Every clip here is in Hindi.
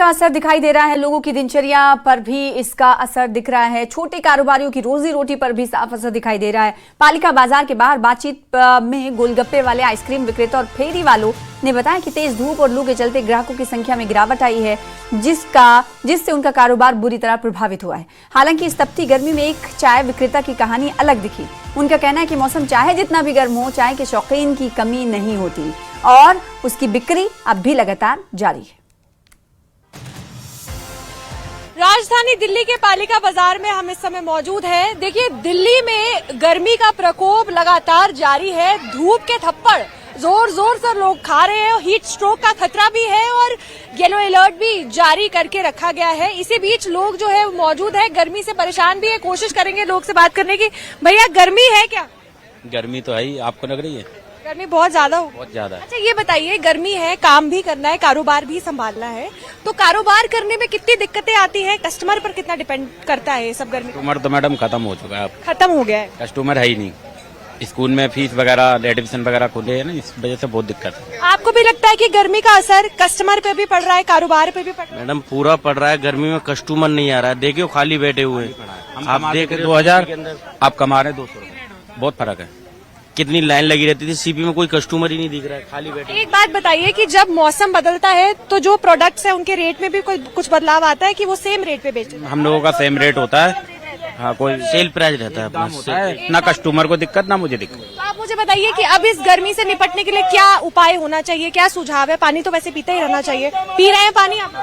का असर दिखाई दे रहा है, लोगों की दिनचर्या पर भी इसका असर दिख रहा है। छोटे कारोबारियों की रोजी रोटी पर भी साफ असर दिखाई दे रहा है। पालिका बाजार के बाहर बातचीत में गोलगप्पे वाले, आइसक्रीम विक्रेता और फेरी वालों ने बताया कि तेज धूप और लू के चलते ग्राहकों की संख्या में गिरावट आई है, जिससे उनका कारोबार बुरी तरह प्रभावित हुआ है। हालांकि इस तपती गर्मी में एक चाय विक्रेता की कहानी अलग दिखी। उनका कहना है कि मौसम चाहे जितना भी गर्म हो, चाय के शौकीन की कमी नहीं होती और उसकी बिक्री अब भी लगातार जारी है। राजधानी दिल्ली के पालिका बाजार में हम इस समय मौजूद हैं। देखिए, दिल्ली में गर्मी का प्रकोप लगातार जारी है। धूप के थप्पड़ जोर जोर से लोग खा रहे हैं। हीट स्ट्रोक का खतरा भी है और येलो अलर्ट भी जारी करके रखा गया है। इसी बीच लोग जो है मौजूद है, गर्मी से परेशान भी है। कोशिश करेंगे लोग से बात करने की। भैया, गर्मी है क्या? गर्मी तो है ही, आपको लग रही है? गर्मी बहुत ज्यादा हो, बहुत ज्यादा है। अच्छा, ये बताइए, गर्मी है, काम भी करना है, कारोबार भी संभालना है, तो कारोबार करने में कितनी दिक्कतें आती हैं? कस्टमर पर कितना डिपेंड करता है ये सब? गर्मी कस्टमर तो मैडम खत्म हो चुका है, अब खत्म हो गया है, कस्टमर है ही नहीं। स्कूल में फीस वगैरह, एडमिशन वगैरह खुले है ना, इस वजह से बहुत दिक्कत है। आपको भी लगता है कि गर्मी का असर कस्टमर पे भी पड़ रहा है, कारोबार पे भी पड़ रहा है? मैडम, पूरा पड़ रहा है। गर्मी में कस्टमर नहीं आ रहा है। देखियो, खाली बैठे हुए हैं। आप देख 2000, आप कमा रहे 200 रुपए, बहुत फर्क है। कितनी लाइन लगी रहती थी, सीपी में कोई कस्टमर ही नहीं दिख रहा है, खाली बैठे। एक बात बताइए कि जब मौसम बदलता है तो जो प्रोडक्ट्स है उनके रेट में भी कुछ बदलाव आता है कि वो सेम रेट पे बेचते हैं? हम लोगों का सेम रेट होता है। हाँ, कोई सेल प्राइस रहता है अपना होता है, ना कस्टमर को दिक्कत ना मुझे दिक्कत। तो आप मुझे बताइए कि अब इस गर्मी से निपटने के लिए क्या उपाय होना चाहिए, क्या सुझाव है? पानी तो वैसे पीते ही रहना चाहिए। पी रहे हैं पानी आप?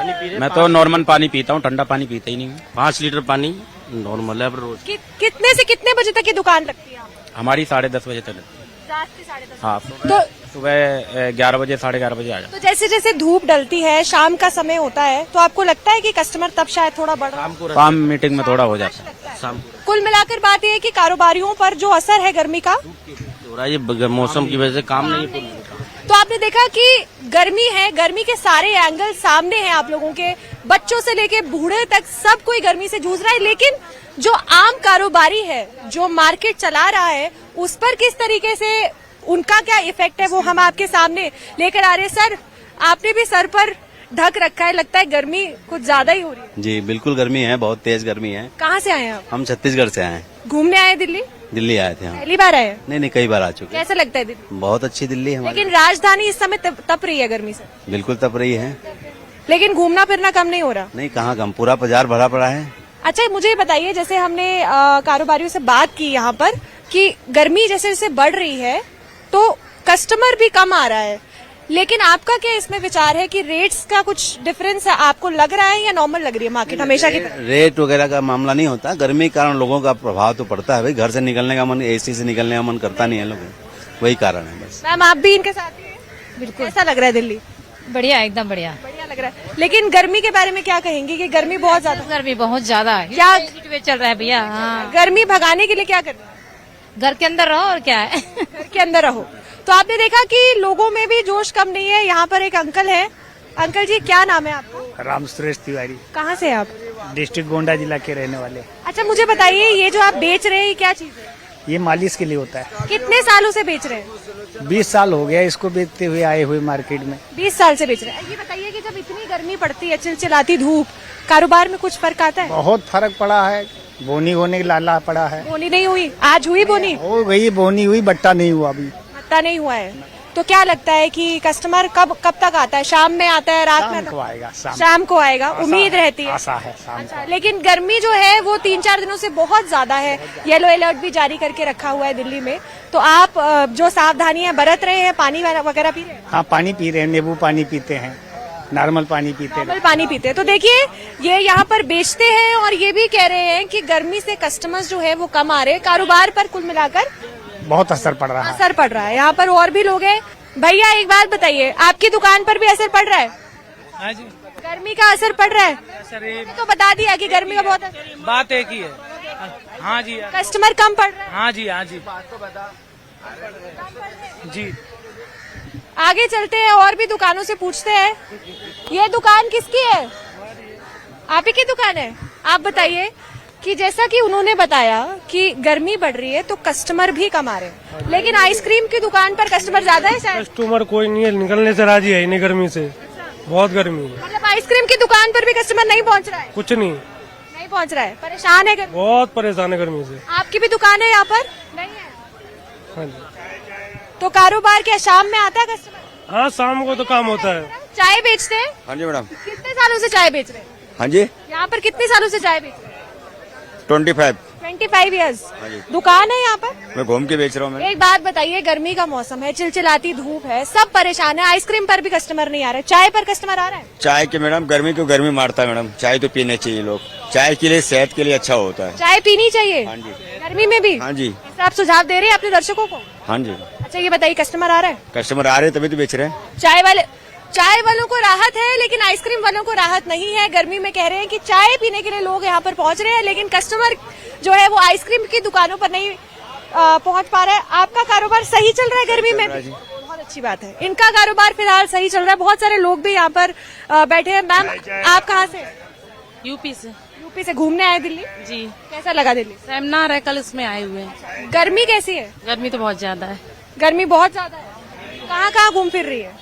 मैं तो नॉर्मल पानी पीता हूँ, ठंडा पानी पीता ही नहीं हूँ। 5 लीटर पानी नॉर्मल है अब रोज। कितने से कितने बजे तक की दुकान लगती है? हमारी 10:30 बजे तक। रात के 10:30। हाँ, तो सुबह 11 बजे, 11:30 बजे आ जाओ। तो जैसे जैसे धूप डलती है, शाम का समय होता है, तो आपको लगता है कि कस्टमर तब शायद थोड़ा बढ़ रहा है? शाम मीटिंग में थोड़ा हो जाता है। शाम कुल मिलाकर बात यह है कि कारोबारियों पर जो असर है गर्मी का, हो रहा है, ये मौसम की वजह से काम नहीं है। तो आपने देखा कि गर्मी है, गर्मी के सारे एंगल सामने हैं आप लोगों के। बच्चों से लेके बूढ़े तक सब कोई गर्मी से जूझ रहा है, लेकिन जो आम कारोबारी है, जो मार्केट चला रहा है, उस पर किस तरीके से उनका क्या इफेक्ट है, वो हम आपके सामने लेकर आ रहे हैं। सर, आपने भी सर पर ढक रखा है, लगता है गर्मी कुछ ज्यादा ही हो रही है। जी बिल्कुल, गर्मी है, बहुत तेज गर्मी है। कहाँ से आए हैं आप? हम छत्तीसगढ़ से आए हैं। घूमने आए दिल्ली? दिल्ली आए थे हम। पहली बार आए? नहीं, कई बार आ चुके हैं। कैसा लगता है दिल्ली? बहुत अच्छी दिल्ली है हमारी। लेकिन राजधानी इस समय तप रही है गर्मी से। बिल्कुल तप रही है, लेकिन घूमना फिरना कम नहीं हो रहा? नहीं, कहाँ कम, पूरा बाजार भरा पड़ा है। अच्छा, मुझे ये बताइए, जैसे हमने कारोबारियों से बात की यहाँ पर कि गर्मी जैसे जैसे बढ़ रही है तो कस्टमर भी कम आ रहा है, लेकिन आपका क्या इसमें विचार है कि रेट्स का कुछ डिफरेंस आपको लग रहा है या नॉर्मल लग रही है मार्केट हमेशा की तरह? रेट वगैरह का मामला नहीं होता। गर्मी के कारण लोगों का प्रभाव तो पड़ता है भाई। घर से निकलने का मन, एसी से निकलने का मन करता नहीं है लोगों को, वही कारण है बस। मैम, आप भी इनके साथ ही हैं? बिल्कुल। कैसा लग रहा है दिल्ली? बढ़िया, एकदम बढ़िया लग रहा है। लेकिन गर्मी के बारे में क्या कहेंगे कि गर्मी बहुत ज्यादा? गर्मी बहुत ज्यादा है। क्या चल रहा है भैया? हाँ, गर्मी भगाने के लिए क्या करना है? घर के अंदर रहो और क्या है। घर के अंदर रहो। तो आपने देखा कि लोगों में भी जोश कम नहीं है। यहाँ पर एक अंकल है। अंकल जी, क्या नाम है आपका? राम सुरेश तिवारी। कहाँ से हैं आप? डिस्ट्रिक्ट गोंडा जिला के रहने वाले। अच्छा, मुझे बताइए, ये जो आप बेच रहे हैं, ये क्या चीज है? ये मालिश के लिए होता है। कितने सालों से बेच रहे हैं? 20 साल हो गया इसको बेचते हुए आए हुए मार्केट में। 20 साल से बेच रहे हैं। ये बताइए कि जब इतनी गर्मी पड़ती है, चिलचिलाती धूप, कारोबार में कुछ फर्क आता है? बहुत फर्क पड़ा है। बोनी होने की लाला पड़ा है। बोनी नहीं हुई? आज हुई बोनी? हो गई बोनी, हुई बट्टा नहीं हुआ अभी। बट्टा नहीं हुआ है। तो क्या लगता है कि कस्टमर कब तक आता है? शाम में आता है, रात में? शाम को आएगा। शाम को आएगा, उम्मीद रहती है। आशा है शाम अच्छा, लेकिन गर्मी जो है वो 3-4 दिनों से बहुत ज्यादा है। येलो अलर्ट भी जारी करके रखा हुआ है दिल्ली में। तो आप जो सावधानियां बरत रहे हैं, पानी वगैरह पी रहे हैं? हाँ, पानी पी रहे हैं, नींबू पानी पीते हैं, नॉर्मल पानी पीते हैं। नॉर्मल पानी पीते हैं। तो देखिए, ये यहाँ पर बेचते हैं और ये भी कह रहे हैं कि गर्मी से कस्टमर्स जो है वो कम आ रहे हैं। कारोबार पर कुल मिलाकर बहुत असर पड़ रहा है। असर पड़ रहा है। यहाँ पर और भी लोग हैं। भैया, एक बात बताइए, आपकी दुकान पर भी असर पड़ रहा है? हाँ जी, गर्मी का असर पड़ रहा है? सर तो बता दिया कि गर्मी का बहुत असर। बात एक ही है। हाँ जी, कस्टमर कम पड़ रहा है? हाँ जी, हाँ जी, जी। आगे चलते हैं और भी दुकानों से पूछते हैं। ये दुकान किसकी है? आप ही की दुकान है? आप बताइए कि जैसा कि उन्होंने बताया कि गर्मी बढ़ रही है तो कस्टमर भी कम आ रहे हैं, लेकिन आइसक्रीम की दुकान पर कस्टमर ज्यादा है शायद? कस्टमर कोई नहीं है, निकलने से राजी है नहीं गर्मी से। बहुत गर्मी है, मतलब आइसक्रीम की दुकान पर भी कस्टमर नहीं पहुंच रहा है? कुछ नहीं, नहीं पहुंच रहा है, परेशान है गर्मी। बहुत परेशान है गर्मी से। आपकी भी दुकान है यहाँ पर? नहीं है। हाँ जी, तो कारोबार क्या शाम में आता है कस्टमर? हाँ शाम को तो काम होता है। चाय बेचते हैं? हाँ जी मैडम। कितने सालों से चाय बेच रहे हैं? हाँ जी, यहाँ पर कितने सालों से चाय बेच रहे हैं? 25। 25 ईयर्स। दुकान है यहाँ पर? मैं घूम के बेच रहा हूँ। एक बात बताइए, गर्मी का मौसम है, चिलचिलाती धूप है, सब परेशान है, आइसक्रीम पर भी कस्टमर नहीं आ रहे, चाय पर कस्टमर आ रहा है? चाय के मैडम गर्मी को गर्मी मारता है मैडम, चाय तो पीने चाहिए लोग, चाय के लिए सेहत के लिए अच्छा होता है। चाय पीनी चाहिए? हाँ जी। गर्मी में भी? हाँ जी। ऐसा आप सुझाव दे रहे हैं अपने दर्शकों को? हाँ जी, अच्छा ये बताइए, कस्टमर आ रहा है? कस्टमर आ रहे हैं तभी तो बेच रहे हैं। चाय वालों को राहत है, लेकिन आइसक्रीम वालों को राहत नहीं है। गर्मी में कह रहे हैं कि चाय पीने के लिए लोग यहाँ पर पहुंच रहे हैं, लेकिन कस्टमर जो है वो आइसक्रीम की दुकानों पर नहीं पहुंच पा रहा है। आपका कारोबार सही चल रहा है गर्मी में? बहुत अच्छी बात है, इनका कारोबार फिलहाल सही चल रहा है। बहुत सारे लोग भी यहाँ पर बैठे हैं। मैम आप कहाँ से? यूपी से। यूपी से घूमने आए दिल्ली? जी, कैसा लगा दिल्ली? सेमिनार है, कल इसमें आए हुए हैं। गर्मी कैसी है? गर्मी तो बहुत ज्यादा है। गर्मी बहुत ज्यादा है। कहाँ कहाँ घूम फिर रही है?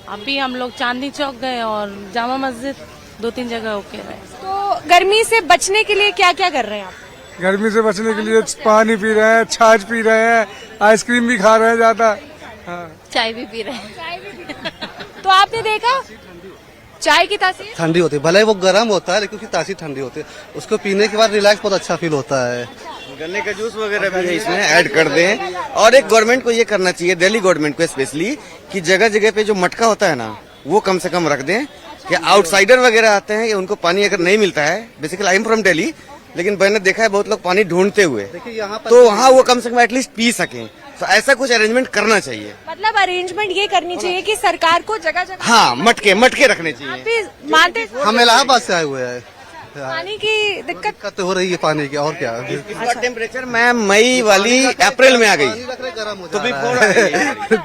अभी हम लोग चांदनी चौक गए और जामा मस्जिद, 2-3 जगह होके रहे। तो गर्मी से बचने के लिए क्या क्या कर रहे हैं आप? गर्मी से बचने के लिए पानी पी रहे हैं, छाछ पी रहे हैं, आइसक्रीम भी खा रहे हैं ज्यादा। हाँ। चाय भी पी रहे हैं। तो आपने देखा चाय की तासीर? ठंडी होती है, भले वो गर्म होता है लेकिन उसकी तासीर ठंडी होती है, उसको पीने के बाद रिलैक्स बहुत अच्छा फील होता है। गन्ने का जूस वगैरह भी इसमें ऐड कर दें। और एक गवर्नमेंट को ये करना चाहिए, दिल्ली गवर्नमेंट को स्पेशली, कि जगह जगह पे जो मटका होता है ना वो कम से कम रख दें, कि आउटसाइडर वगैरह आते हैं उनको पानी अगर नहीं मिलता है, basically I am from Delhi, लेकिन मैंने देखा है बहुत लोग पानी ढूंढते हुए, तो वहाँ वो कम से कम एटलीस्ट पी सकें। तो ऐसा कुछ अरेंजमेंट करना चाहिए। मतलब अरेंजमेंट ये करनी चाहिए कि सरकार को जगह जगह हाँ मटके रखने चाहिए। आप भी मानते? हम इलाहाबाद से आए हुए हैं, पानी की दिक्कत हो रही है पानी की, और क्या। इसका टेम्परेचर मैम मई वाली अप्रैल में आ गई, तो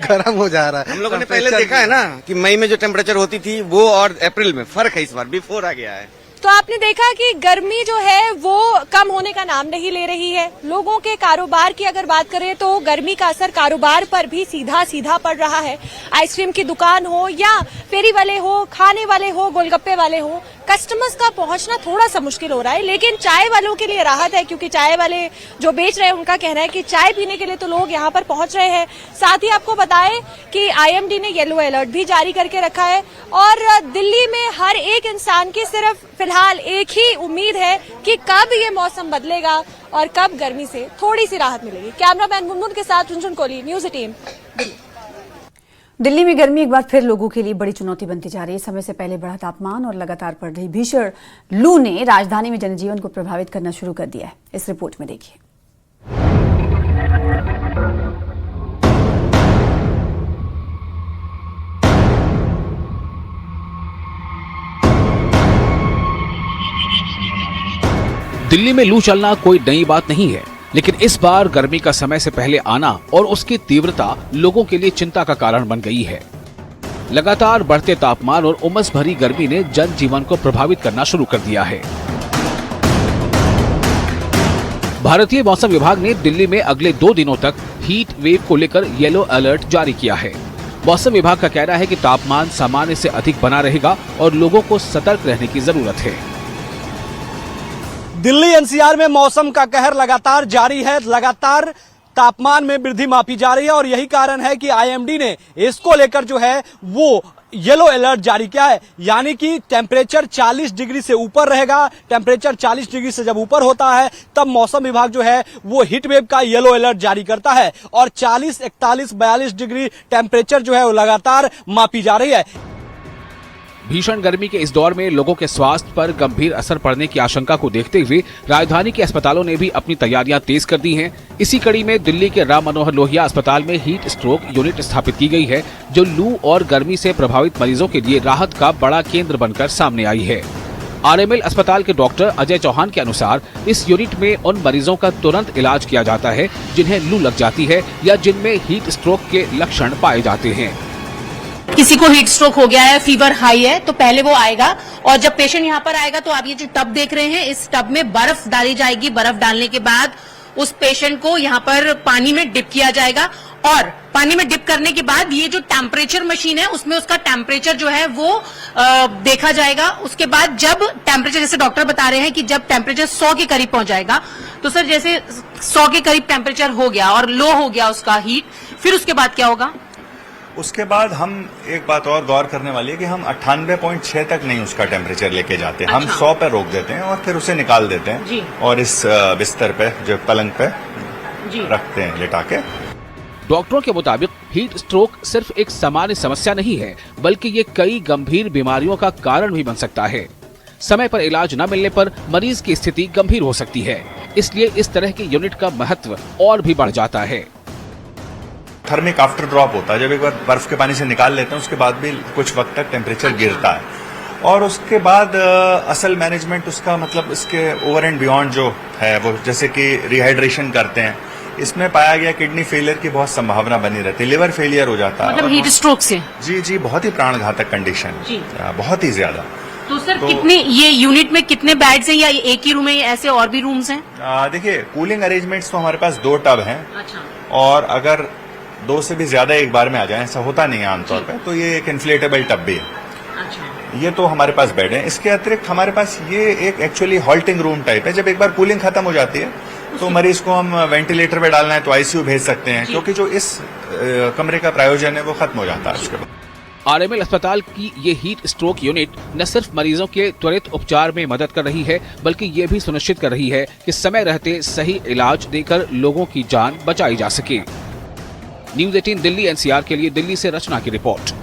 गर्म हो जा रहा है। हम लोगों ने पहले देखा है ना कि मई में जो टेम्परेचर होती थी वो और अप्रैल में फर्क है, इस बार बिफोर आ गया है। तो आपने देखा कि गर्मी जो है वो कम होने का नाम नहीं ले रही है। लोगों के कारोबार की अगर बात करें तो गर्मी का असर कारोबार पर भी सीधा सीधा पड़ रहा है। आइसक्रीम की दुकान हो या फेरी वाले हो, खाने वाले हो, गोलगप्पे वाले हो, कस्टमर्स का पहुंचना थोड़ा सा मुश्किल हो रहा है। लेकिन चाय वालों के लिए राहत है, क्योंकि चाय वाले जो बेच रहे हैं उनका कहना है कि चाय पीने के लिए तो लोग यहाँ पर पहुंच रहे हैं। साथ ही आपको बताएं कि आईएमडी ने येलो अलर्ट भी जारी करके रखा है और दिल्ली में हर एक इंसान की सिर्फ फिलहाल एक ही उम्मीद है कि कब ये मौसम बदलेगा और कब गर्मी से थोड़ी सी राहत मिलेगी। कैमरामैन मुनमुन के साथ झुनझुन कोहली, न्यूज़ 18 दिल्ली। दिल्ली में गर्मी एक बार फिर लोगों के लिए बड़ी चुनौती बनती जा रही है। समय से पहले बढ़ा तापमान और लगातार पड़ रही भीषण लू ने राजधानी में जनजीवन को प्रभावित करना शुरू कर दिया है। इस रिपोर्ट में देखिए। दिल्ली में लू चलना कोई नई बात नहीं है, लेकिन इस बार गर्मी का समय से पहले आना और उसकी तीव्रता लोगों के लिए चिंता का कारण बन गई है। लगातार बढ़ते तापमान और उमस भरी गर्मी ने जनजीवन को प्रभावित करना शुरू कर दिया है। भारतीय मौसम विभाग ने दिल्ली में अगले 2 दिनों तक हीट वेव को लेकर येलो अलर्ट जारी किया है। मौसम विभाग का कहना है कि तापमान सामान्य से अधिक बना रहेगा और लोगों को सतर्क रहने की जरूरत है। दिल्ली एनसीआर में मौसम का कहर लगातार जारी है। लगातार तापमान में वृद्धि मापी जा रही है और यही कारण है कि आईएमडी ने इसको लेकर जो है वो येलो अलर्ट जारी किया है, यानी कि टेम्परेचर 40 डिग्री से ऊपर रहेगा। टेम्परेचर 40 डिग्री से जब ऊपर होता है तब मौसम विभाग जो है वो हीट वेव का येलो अलर्ट जारी करता है और 40, 41, 42 डिग्री टेम्परेचर जो है वो लगातार मापी जा रही है। भीषण गर्मी के इस दौर में लोगों के स्वास्थ्य पर गंभीर असर पड़ने की आशंका को देखते हुए राजधानी के अस्पतालों ने भी अपनी तैयारियां तेज कर दी हैं। इसी कड़ी में दिल्ली के राम मनोहर लोहिया अस्पताल में हीट स्ट्रोक यूनिट स्थापित की गई है, जो लू और गर्मी से प्रभावित मरीजों के लिए राहत का बड़ा केंद्र बनकर सामने आई है। आरएमएल अस्पताल के डॉक्टर अजय चौहान के अनुसार इस यूनिट में उन मरीजों का तुरंत इलाज किया जाता है जिन्हें लू लग जाती है या जिनमें हीट स्ट्रोक के लक्षण पाए जाते हैं। किसी को हीट स्ट्रोक हो गया है, फीवर हाई है, तो पहले वो आएगा और जब पेशेंट यहाँ पर आएगा तो आप ये जो टब देख रहे हैं, इस टब में बर्फ डाली जाएगी। बर्फ डालने के बाद उस पेशेंट को यहाँ पर पानी में डिप किया जाएगा और पानी में डिप करने के बाद ये जो टेम्परेचर मशीन है उसमें उसका टेम्परेचर जो है वो देखा जाएगा। उसके बाद जब टेम्परेचर, जैसे डॉक्टर बता रहे हैं कि जब टेम्परेचर 100 के करीब पहुंच जाएगा, तो सर जैसे 100 के करीब टेम्परेचर हो गया और लो हो गया उसका हीट, फिर उसके बाद क्या होगा? उसके बाद हम एक बात और गौर करने वाली है कि हम 98.6 तक नहीं उसका टेम्परेचर लेके जाते। हम 100 पे रोक देते हैं और फिर उसे निकाल देते हैं और इस बिस्तर पे, जो पलंग पे रखते हैं लिटा के। डॉक्टरों के मुताबिक हीट स्ट्रोक सिर्फ एक सामान्य समस्या नहीं है, बल्कि ये कई गंभीर बीमारियों का कारण भी बन सकता है। समय पर इलाज न मिलने पर मरीज की स्थिति गंभीर हो सकती है, इसलिए इस तरह की यूनिट का महत्व और भी बढ़ जाता है। थर्मिक आफ्टर ड्रॉप होता है, जब एक बार बर्फ के पानी से निकाल लेते हैं उसके बाद भी कुछ वक्त तक टेम्परेचर गिरता है और उसके बाद असल मैनेजमेंट उसका मतलब इसके ओवर एंड बियॉन्ड जो है वो, जैसे कि रिहाइड्रेशन करते हैं, इसमें पाया गया किडनी फेलियर की बहुत संभावना बनी रहती है, लिवर फेलियर हो जाता है, मतलब हीट स्ट्रोक से। जी, बहुत ही प्राणघातक कंडीशन, बहुत ही ज्यादा। तो सर कितने, ये यूनिट में कितने बेड्स हैं या एक ही रूम है, ऐसे और भी रूम्स हैं? देखिए, कूलिंग अरेंजमेंट तो हमारे पास 2 टब हैं और अगर 2 से भी ज्यादा एक बार में आ जाए, ऐसा होता नहीं है आमतौर पे, तो ये एक इन्फ्लेटेबल टब भी है। ये तो हमारे पास बेड है। इसके अतिरिक्त हमारे पास ये एक एक्चुअली हॉल्टिंग रूम टाइप है। जब एक बार कूलिंग खत्म हो जाती है तो मरीज को हम वेंटिलेटर पे डालना है तो आईसीयू भेज सकते हैं, क्योंकि जो इस कमरे का प्रायोजन है वो खत्म हो जाता है उसके बाद। आरएमएल अस्पताल की ये हीट स्ट्रोक यूनिट न सिर्फ मरीजों के त्वरित उपचार में मदद कर रही है, बल्कि ये भी सुनिश्चित कर रही है कि समय रहते सही इलाज देकर लोगों की जान बचाई जा सके। न्यूज़ 18 दिल्ली एनसीआर के लिए दिल्ली से रचना की रिपोर्ट।